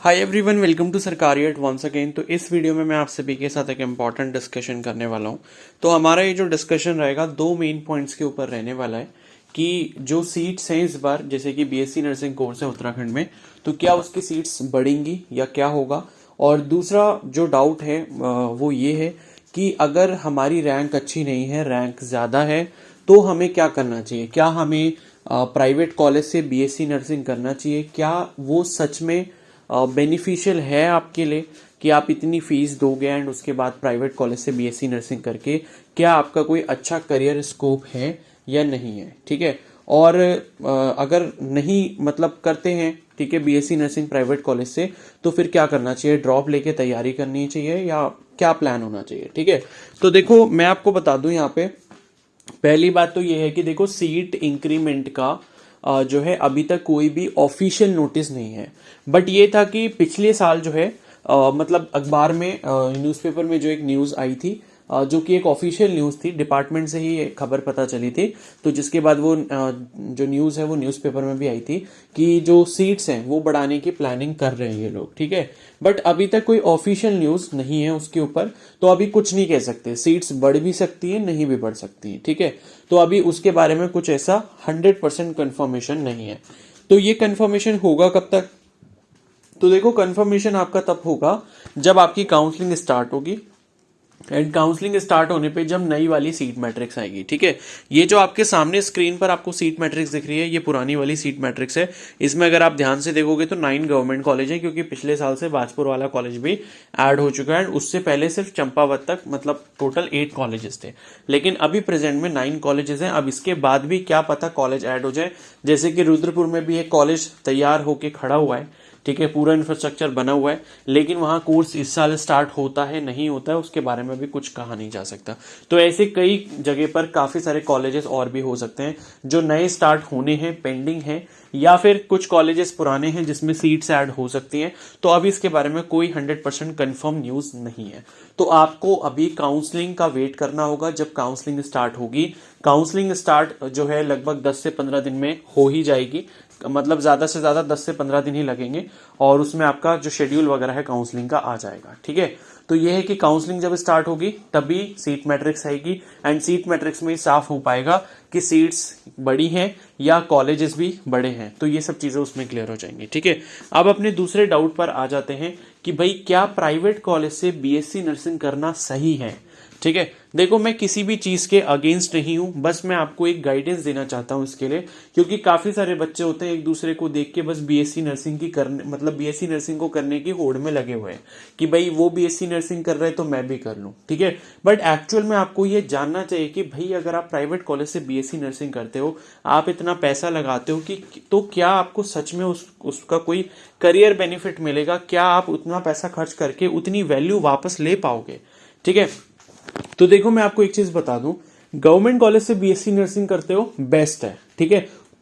Hi everyone, welcome to सरकारी eight once again. तो इस वीडियो में मैं आप सभी के साथ एक इम्पॉर्टेंट डिस्कशन करने वाला हूँ। तो हमारा ये जो डिस्कशन रहेगा दो मेन पॉइंट्स के ऊपर रहने वाला है कि जो सीट्स हैं इस बार, जैसे कि बीएससी नर्सिंग कोर्स है उत्तराखंड में, तो क्या उसकी सीट्स बढ़ेंगी या क्या होगा। और दूसरा जो डाउट है वो ये है कि अगर हमारी रैंक अच्छी नहीं है, रैंक ज़्यादा है, तो हमें क्या करना चाहिए। क्या हमें प्राइवेट कॉलेज से बीएससी नर्सिंग करना चाहिए? क्या वो सच में बेनिफिशियल है आपके लिए कि आप इतनी फीस दोगे एंड उसके बाद प्राइवेट कॉलेज से बीएससी नर्सिंग करके क्या आपका कोई अच्छा करियर स्कोप है या नहीं है। ठीक है। और अगर नहीं मतलब करते हैं, ठीक है, बीएससी नर्सिंग प्राइवेट कॉलेज से, तो फिर क्या करना चाहिए? ड्रॉप लेके तैयारी करनी चाहिए या क्या प्लान होना चाहिए? ठीक है। तो देखो, मैं आपको बता दूं, यहाँ पे पहली बात तो ये है कि देखो, सीट इंक्रीमेंट का जो है अभी तक कोई भी ऑफिशियल नोटिस नहीं है। बट ये था कि पिछले साल जो है मतलब अखबार में, न्यूज़पेपर में जो एक न्यूज़ आई थी, जो कि एक ऑफिशियल न्यूज़ थी, डिपार्टमेंट से ही ये खबर पता चली थी। तो जिसके बाद वो जो न्यूज़ है वो न्यूज़पेपर में भी आई थी कि जो सीट्स हैं वो बढ़ाने की प्लानिंग कर रहे हैं ये लोग। ठीक है। बट अभी तक कोई ऑफिशियल न्यूज़ नहीं है उसके ऊपर, तो अभी कुछ नहीं कह सकते। सीट्स बढ़ भी सकती है, नहीं भी बढ़ सकती है। ठीक है। तो अभी उसके बारे में कुछ ऐसा 100% कंफर्मेशन नहीं है। तो ये कंफर्मेशन होगा कब तक? तो देखो, कंफर्मेशन आपका तब होगा जब आपकी काउंसलिंग स्टार्ट होगी। एंड काउंसलिंग स्टार्ट होने पे जब नई वाली सीट मैट्रिक्स आएगी। ठीक है। ये जो आपके सामने स्क्रीन पर आपको सीट मैट्रिक्स दिख रही है, ये पुरानी वाली सीट मैट्रिक्स है। इसमें अगर आप ध्यान से देखोगे तो 9 गवर्नमेंट कॉलेज है, क्योंकि पिछले साल से बाजपुर वाला कॉलेज भी ऐड हो चुका है। उससे पहले सिर्फ चंपावत तक, मतलब टोटल 8 कॉलेजेस थे, लेकिन अभी प्रेजेंट में 9 कॉलेजेस हैं। अब इसके बाद भी क्या पता कॉलेज ऐड हो जाए। जैसे कि रुद्रपुर में भी एक कॉलेज तैयार होके खड़ा हुआ है। ठीक है, पूरा इंफ्रास्ट्रक्चर बना हुआ है, लेकिन वहां कोर्स इस साल स्टार्ट होता है नहीं होता है उसके बारे में भी कुछ कहा नहीं जा सकता। तो ऐसे कई जगह पर काफी सारे कॉलेजेस और भी हो सकते हैं जो नए स्टार्ट होने हैं, पेंडिंग हैं, या फिर कुछ कॉलेजेस पुराने हैं जिसमें सीट्स ऐड हो सकती हैं। तो अभी इसके बारे में कोई 100% कंफर्म न्यूज नहीं है। तो आपको अभी काउंसलिंग का वेट करना होगा। जब काउंसलिंग स्टार्ट होगी, काउंसलिंग स्टार्ट जो है लगभग 10 से 15 दिन में हो ही जाएगी, मतलब ज्यादा से ज्यादा 10 से 15 दिन ही लगेंगे, और उसमें आपका जो शेड्यूल वगैरह है काउंसलिंग का आ जाएगा। ठीक है। तो ये है कि काउंसलिंग जब स्टार्ट होगी तभी सीट मैट्रिक्स आएगी, एंड सीट मैट्रिक्स में ही साफ हो पाएगा कि सीट्स बड़ी हैं या कॉलेजेस भी बड़े हैं। तो ये सब चीजें उसमें क्लियर हो जाएंगी। ठीक है। अब अपने दूसरे डाउट पर आ जाते हैं कि भाई क्या प्राइवेट कॉलेज से बीएससी नर्सिंग करना सही है? ठीक है। देखो, मैं किसी भी चीज के अगेंस्ट नहीं हूं, बस मैं आपको एक गाइडेंस देना चाहता हूं इसके लिए, क्योंकि काफी सारे बच्चे होते हैं एक दूसरे को देख के बस बीएससी नर्सिंग की करने, मतलब बीएससी नर्सिंग को करने की होड़ में लगे हुए हैं कि भाई वो बीएससी नर्सिंग कर रहे हैं तो मैं भी कर लूं। ठीक है। बट एक्चुअल में आपको ये जानना चाहिए कि भाई अगर आप प्राइवेट कॉलेज से बीएससी नर्सिंग करते हो, आप इतना पैसा लगाते हो कि, तो क्या आपको सच में उसका कोई करियर बेनिफिट मिलेगा? क्या आप उतना पैसा खर्च करके उतनी वैल्यू वापस ले पाओगे? ठीक है। तो देखो, मैं आपको एक चीज बता दूं, गवर्नमेंट कॉलेज से बीएससी नर्सिंग करते हो, बेस्ट है। ठीक है।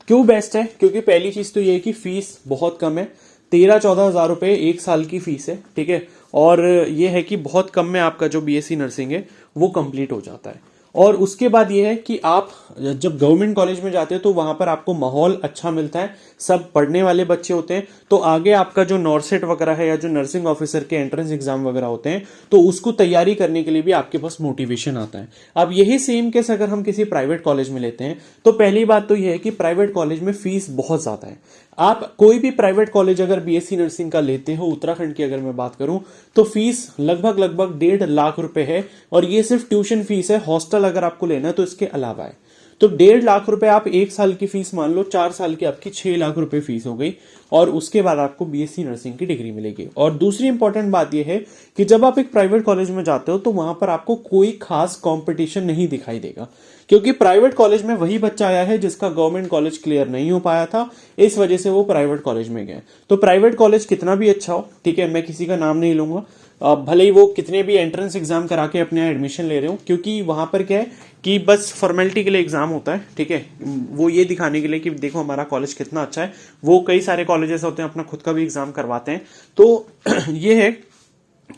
क्यों बेस्ट है? क्योंकि पहली चीज तो ये है कि फीस बहुत कम है, 13-14 हजार रुपए एक साल की फीस है। ठीक है। और ये है कि बहुत कम में आपका जो बीएससी नर्सिंग है वो कंप्लीट हो जाता है। और उसके बाद ये है कि आप जब गवर्नमेंट कॉलेज में जाते हो तो वहां पर आपको माहौल अच्छा मिलता है, सब पढ़ने वाले बच्चे होते हैं। तो आगे आपका जो नॉर्सेट वगैरह है या जो नर्सिंग ऑफिसर के एंट्रेंस एग्जाम वगैरह होते हैं, तो उसको तैयारी करने के लिए भी आपके पास मोटिवेशन आता है। अब यही सेम केस अगर हम किसी प्राइवेट कॉलेज में लेते हैं, तो पहली बात तो यह है कि प्राइवेट कॉलेज में फीस बहुत ज्यादा है। आप कोई भी प्राइवेट कॉलेज अगर बीएससी नर्सिंग का लेते हो, उत्तराखंड की अगर मैं बात करूं, तो फीस लगभग 1.5 लाख रुपए है। और ये सिर्फ ट्यूशन फीस है, हॉस्टल अगर आपको लेना है तो इसके अलावा है। तो 1.5 लाख रुपए आप एक साल की फीस मान लो, 4 साल की आपकी 6 लाख रुपए फीस हो गई, और उसके बाद आपको बीएससी नर्सिंग की डिग्री मिलेगी। और दूसरी इंपॉर्टेंट बात यह है कि जब आप एक प्राइवेट कॉलेज में जाते हो तो वहां पर आपको कोई खास कंपटीशन नहीं दिखाई देगा, क्योंकि प्राइवेट कॉलेज में वही बच्चा आया है जिसका गवर्नमेंट कॉलेज क्लियर नहीं हो पाया था, इस वजह से वो प्राइवेट कॉलेज में गए। तो प्राइवेट कॉलेज कितना भी अच्छा हो, ठीक है, मैं किसी का नाम नहीं लूंगा, भले ही वो कितने भी एंट्रेंस एग्जाम करा के अपने यहाँ एडमिशन ले रहे हो, क्योंकि वहां पर क्या है कि बस फॉर्मेलिटी के लिए एग्जाम होता है। ठीक है। वो ये दिखाने के लिए कि देखो हमारा कॉलेज कितना अच्छा है। वो कई सारे कॉलेजेस होते हैं अपना खुद का भी एग्जाम करवाते हैं। तो ये है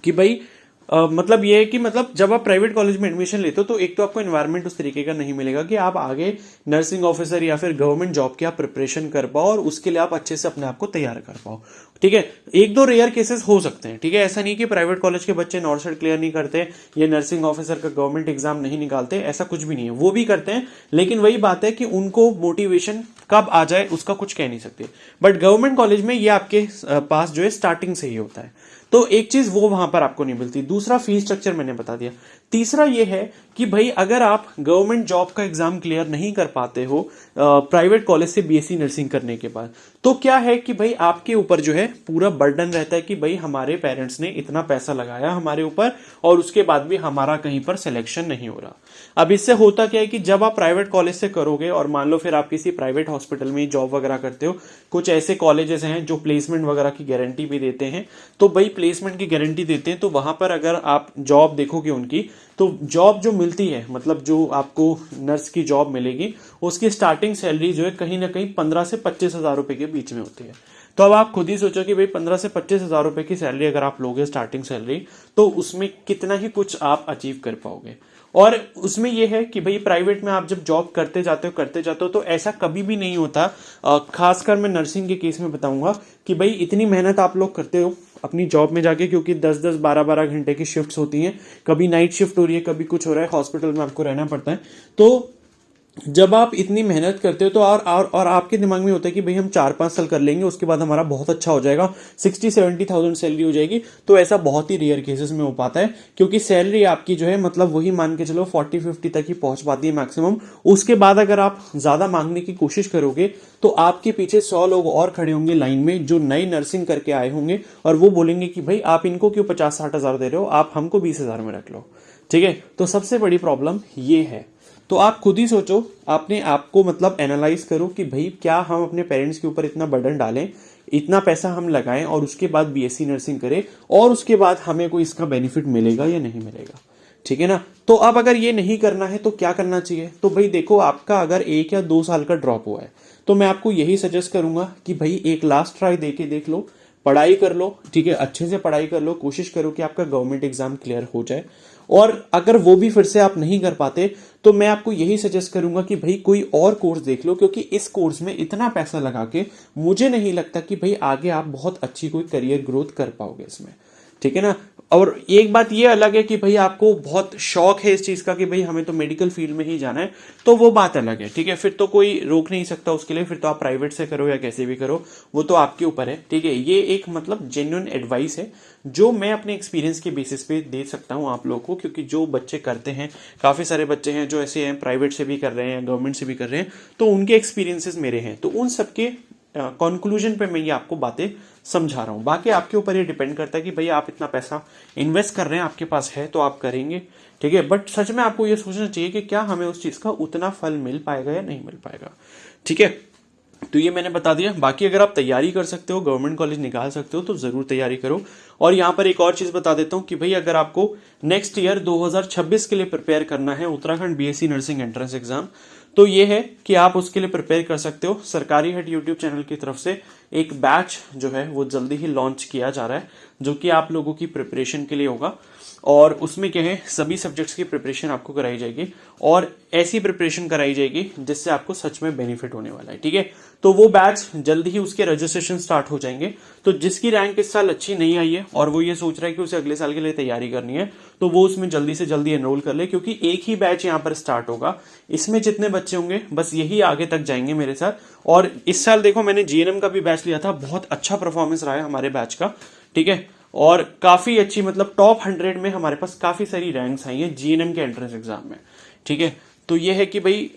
कि भाई मतलब ये है कि मतलब जब आप प्राइवेट कॉलेज में एडमिशन लेते हो तो एक तो आपको एनवायरनमेंट उस तरीके का नहीं मिलेगा कि आप आगे नर्सिंग ऑफिसर या फिर गवर्नमेंट जॉब की आप प्रिपरेशन कर पाओ और उसके लिए आप अच्छे से अपने आप को तैयार कर पाओ। ठीक है, एक दो रेयर केसेस हो सकते हैं, ठीक है, ऐसा नहीं कि प्राइवेट कॉलेज के बच्चे नॉर्थ क्लियर नहीं करते या नर्सिंग ऑफिसर का गवर्नमेंट एग्जाम नहीं निकालते, ऐसा कुछ भी नहीं है, वो भी करते हैं, लेकिन वही बात है कि उनको मोटिवेशन कब आ जाए उसका कुछ कह नहीं सकते। बट गवर्नमेंट कॉलेज में ये आपके पास जो है स्टार्टिंग से ही होता है, तो एक चीज वो वहां पर आपको नहीं मिलती। दूसरा फीस स्ट्रक्चर मैंने बता दिया। तीसरा ये है कि भाई अगर आप गवर्नमेंट जॉब का एग्जाम क्लियर नहीं कर पाते हो प्राइवेट कॉलेज से बीएससी नर्सिंग करने के बाद, तो क्या है कि भाई आपके ऊपर जो है पूरा बर्डन रहता है कि भाई हमारे पेरेंट्स ने इतना पैसा लगाया हमारे ऊपर और उसके बाद भी हमारा कहीं पर सिलेक्शन नहीं हो रहा। अब इससे होता क्या है कि जब आप प्राइवेट कॉलेज से करोगे और मान लो फिर आप किसी प्राइवेट हॉस्पिटल में जॉब वगैरह करते हो, कुछ ऐसे कॉलेजेस हैं जो प्लेसमेंट वगैरह की गारंटी भी देते हैं, तो भाई प्लेसमेंट की गारंटी देते हैं, तो वहां पर अगर आप जॉब देखोगे उनकी, तो जॉब जो मिलती है, मतलब जो आपको नर्स की जॉब मिलेगी उसकी स्टार्टिंग सैलरी जो है कहीं ना कहीं 15 से 25 हजार रुपए के बीच में होती है। तो अब आप खुद ही सोचो कि भाई 15 से 25 हजार रुपए की सैलरी अगर आप लोगे स्टार्टिंग सैलरी, तो उसमें कितना ही कुछ आप अचीव कर पाओगे। और उसमें यह है कि भाई प्राइवेट में आप जब जॉब करते जाते हो तो ऐसा कभी भी नहीं होता, खासकर मैं नर्सिंग के केस में बताऊंगा कि भाई इतनी मेहनत आप लोग करते हो अपनी जॉब में जाके, क्योंकि 10-10 12-12 घंटे की शिफ्ट्स होती हैं, कभी नाइट शिफ्ट हो रही है, कभी कुछ हो रहा है, हॉस्पिटल में आपको रहना पड़ता है। तो जब आप इतनी मेहनत करते हो तो और आपके दिमाग में होता है कि भाई हम 4-5 साल कर लेंगे, उसके बाद हमारा बहुत अच्छा हो जाएगा, 60-70 थाउजेंड सैलरी हो जाएगी, तो ऐसा बहुत ही रेयर केसेस में हो पाता है, क्योंकि सैलरी आपकी जो है मतलब वही मान के चलो 40-50 तक ही पहुंच पाती है मैक्सिमम। उसके बाद अगर आप ज्यादा मांगने की कोशिश करोगे तो आपके पीछे 100 लोग और खड़े होंगे लाइन में जो नई नर्सिंग करके आए होंगे, और वो बोलेंगे कि भाई आप इनको क्यों 50-60 हजार दे रहे हो, आप हमको 20 हजार में रख लो। ठीक है, तो सबसे बड़ी प्रॉब्लम ये है। तो आप खुद ही सोचो, आपने आपको मतलब एनालाइज करो कि भाई क्या हम अपने पेरेंट्स के ऊपर इतना बर्डन डालें, इतना पैसा हम लगाएं और उसके बाद बीएससी नर्सिंग करें और उसके बाद हमें कोई इसका बेनिफिट मिलेगा या नहीं मिलेगा। ठीक है ना। तो अब अगर ये नहीं करना है तो क्या करना चाहिए, तो भाई देखो आपका अगर 1 या 2 साल का ड्रॉप हुआ है तो मैं आपको यही सजेस्ट करूंगा कि भाई एक लास्ट ट्राई देके देख लो, पढ़ाई कर लो, ठीक है, अच्छे से पढ़ाई कर लो, कोशिश करो कि आपका गवर्नमेंट एग्जाम क्लियर हो जाए। और अगर वो भी फिर से आप नहीं कर पाते तो मैं आपको यही सजेस्ट करूंगा कि भाई कोई और कोर्स देख लो, क्योंकि इस कोर्स में इतना पैसा लगा के मुझे नहीं लगता कि भाई आगे आप बहुत अच्छी कोई करियर ग्रोथ कर पाओगे इसमें। ठीक है ना। और एक बात ये अलग है कि भाई आपको बहुत शौक है इस चीज का कि भाई हमें तो मेडिकल फील्ड में ही जाना है, तो वो बात अलग है, ठीक है, फिर तो कोई रोक नहीं सकता उसके लिए, फिर तो आप प्राइवेट से करो या कैसे भी करो, वो तो आपके ऊपर है। ठीक है, ये एक मतलब जेन्युइन एडवाइस है जो मैं अपने एक्सपीरियंस के बेसिस पे दे सकता हूँ आप लोगों को, क्योंकि जो बच्चे करते हैं, काफी सारे बच्चे हैं जो ऐसे हैं प्राइवेट से भी कर रहे हैं गवर्नमेंट से भी कर रहे हैं, तो उनके एक्सपीरियंसेस मेरे हैं, तो उन सबके कंक्लूजन पे मैं ये आपको बातें समझा रहा हूं। बाकी आपके ऊपर ये डिपेंड करता है कि भाई आप इतना पैसा इन्वेस्ट कर रहे हैं, आपके पास है तो आप करेंगे। ठीक है, बट सच में आपको ये सोचना चाहिए कि क्या हमें उस चीज का उतना फल मिल पाएगा या नहीं मिल पाएगा। ठीक है, तो ये मैंने बता दिया। बाकी अगर आप तैयारी कर सकते हो, गवर्नमेंट कॉलेज निकाल सकते हो, तो जरूर तैयारी करो। और यहाँ पर एक और चीज बता देता हूँ कि भाई अगर आपको नेक्स्ट ईयर 2026 के लिए प्रिपेयर करना है Uttarakhand BSc nursing entrance exam, तो ये है कि आप उसके लिए प्रिपेयर कर सकते हो। सरकारी हट यूट्यूब चैनल की तरफ से एक बैच जो है वो जल्दी ही लॉन्च किया जा रहा है, जो कि आप लोगों की प्रिपरेशन के लिए होगा। और उसमें क्या है, सभी सब्जेक्ट्स की प्रिपरेशन आपको कराई जाएगी और ऐसी प्रिपरेशन कराई जाएगी जिससे आपको सच में बेनिफिट होने वाला है। ठीक है, तो वो बैच जल्दी ही उसके रजिस्ट्रेशन स्टार्ट हो जाएंगे। तो जिसकी रैंक इस साल अच्छी नहीं आई है और वो ये सोच रहा है कि उसे अगले साल के लिए तैयारी करनी है, तो वो उसमें जल्दी से जल्दी एनरोल कर ले, क्योंकि एक ही बैच यहाँ पर स्टार्ट होगा। इसमें जितने बच्चे होंगे बस यही आगे तक जाएंगे मेरे साथ। और इस साल देखो मैंने जीएनएम का भी बैच लिया था, बहुत अच्छा परफॉर्मेंस रहा है हमारे बैच का। ठीक है, और काफी अच्छी मतलब टॉप 100 में हमारे पास काफी सारी रैंक्स आई हैं जीएनएम के एंट्रेंस एग्जाम में। ठीक है, तो ये है कि भाई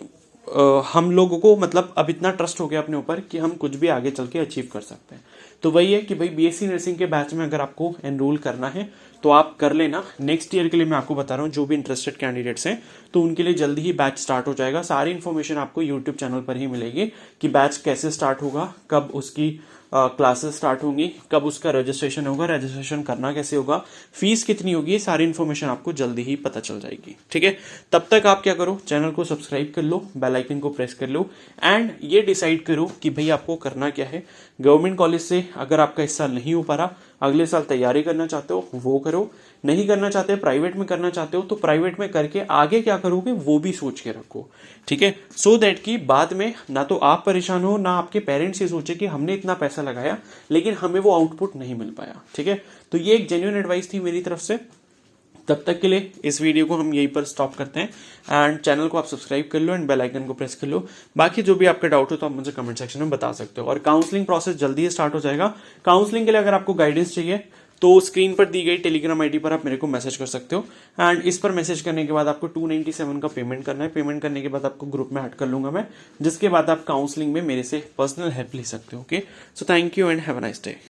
हम लोगों को मतलब अब इतना ट्रस्ट हो गया अपने ऊपर कि हम कुछ भी आगे चल के अचीव कर सकते हैं। तो वही है कि भाई बीएससी नर्सिंग के बैच में अगर आपको एनरोल करना है तो आप कर लेना। नेक्स्ट ईयर के लिए मैं आपको बता रहा हूँ, जो भी इंटरेस्टेड कैंडिडेट्स हैं तो उनके लिए जल्दी ही बैच स्टार्ट हो जाएगा। सारी इन्फॉर्मेशन आपको यूट्यूब चैनल पर ही मिलेगी कि बैच कैसे स्टार्ट होगा, कब उसकी क्लासेस स्टार्ट होंगी, कब उसका रजिस्ट्रेशन होगा, रजिस्ट्रेशन करना कैसे होगा, फीस कितनी होगी, सारी इन्फॉर्मेशन आपको जल्दी ही पता चल जाएगी। ठीक है, तब तक आप क्या करो, चैनल को सब्सक्राइब कर लो, बेल आइकन को प्रेस कर लो एंड ये डिसाइड करो कि भाई आपको करना क्या है। गवर्नमेंट कॉलेज से अगर आपका इस साल नहीं हो पा रहा, अगले साल तैयारी करना चाहते हो वो करो, नहीं करना चाहते प्राइवेट में करना चाहते हो तो प्राइवेट में करके आगे क्या करोगे वो भी सोच के रखो, ठीक है, सो दैट कि बाद में ना तो आप परेशान हो ना आपके पेरेंट्स ये सोचे कि हमने इतना पैसा लगाया लेकिन हमें वो आउटपुट नहीं मिल पाया, ठीक है। तो ये एक जेन्युइन एडवाइस थी मेरी तरफ से। तब तक के लिए इस वीडियो को हम यहीं पर स्टॉप करते हैं एंड चैनल को आप सब्सक्राइब कर लो एंड बेल आइकन को प्रेस कर लो। बाकी जो भी आपका डाउट हो तो आप मुझे कमेंट सेक्शन में बता सकते हो। और काउंसलिंग प्रोसेस जल्दी ही स्टार्ट हो जाएगा। काउंसलिंग के लिए अगर आपको गाइडेंस चाहिए तो स्क्रीन पर दी गई टेलीग्राम आईडी पर आप मेरे को मैसेज कर सकते हो एंड इस पर मैसेज करने के बाद आपको 297 का पेमेंट करना है। पेमेंट करने के बाद आपको ग्रुप में ऐड कर लूंगा मैं, जिसके बाद आप काउंसलिंग में मेरे से पर्सनल हेल्प ले सकते हो। Okay, so thank you and have a nice day.